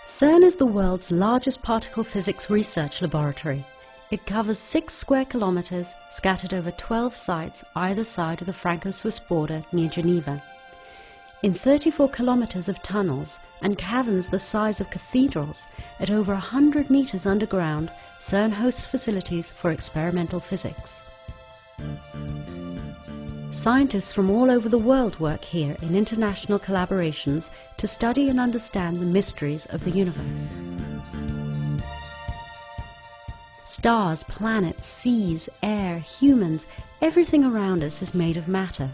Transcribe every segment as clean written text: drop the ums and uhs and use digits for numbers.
CERN is the world's largest particle physics research laboratory. It covers 6 square kilometers, scattered over 12 sites either side of the Franco-Swiss border near Geneva. In 34 kilometers of tunnels and caverns the size of cathedrals, at over 100 meters underground, CERN hosts facilities for experimental physics. Scientists from all over the world work here in international collaborations to study and understand the mysteries of the universe. Stars, planets, seas, air, humans, everything around us is made of matter.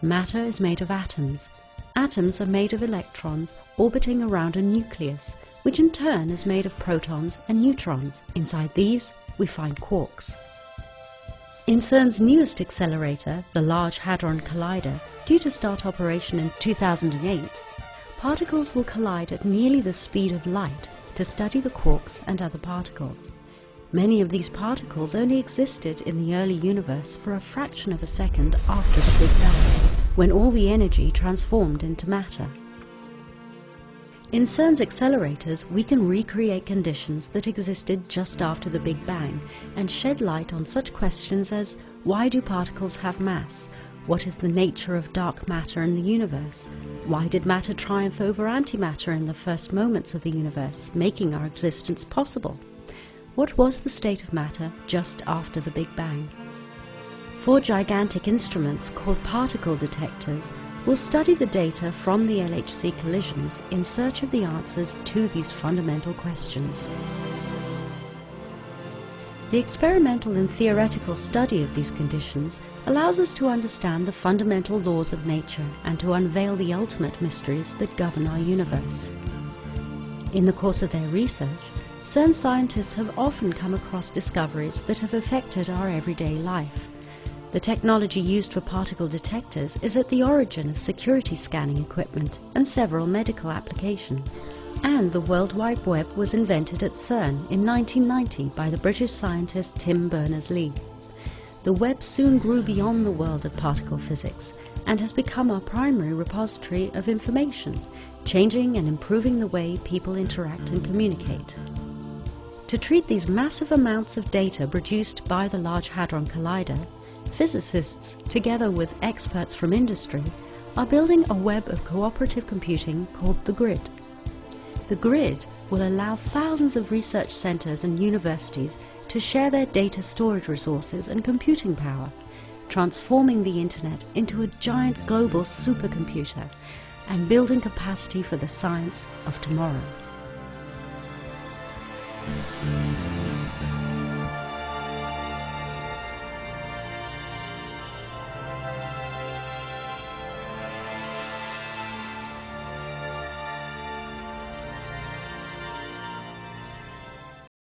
Matter is made of atoms. Atoms are made of electrons orbiting around a nucleus, which in turn is made of protons and neutrons. Inside these, we find quarks. In CERN's newest accelerator, the Large Hadron Collider, due to start operation in 2008, particles will collide at nearly the speed of light to study the quarks and other particles. Many of these particles only existed in the early universe for a fraction of a second after the Big Bang, when all the energy transformed into matter. In CERN's accelerators, we can recreate conditions that existed just after the Big Bang and shed light on such questions as: why do particles have mass? What is the nature of dark matter in the universe? Why did matter triumph over antimatter in the first moments of the universe, making our existence possible? What was the state of matter just after the Big Bang? 4 gigantic instruments called particle detectors will study the data from the LHC collisions in search of the answers to these fundamental questions. The experimental and theoretical study of these conditions allows us to understand the fundamental laws of nature and to unveil the ultimate mysteries that govern our universe. In the course of their research, CERN scientists have often come across discoveries that have affected our everyday life. The technology used for particle detectors is at the origin of security scanning equipment and several medical applications. And the World Wide Web was invented at CERN in 1990 by the British scientist Tim Berners-Lee. The web soon grew beyond the world of particle physics and has become our primary repository of information, changing and improving the way people interact and communicate. To treat these massive amounts of data produced by the Large Hadron Collider, physicists, together with experts from industry, are building a web of cooperative computing called the Grid. The Grid will allow thousands of research centers and universities to share their data storage resources and computing power, transforming the Internet into a giant global supercomputer and building capacity for the science of tomorrow.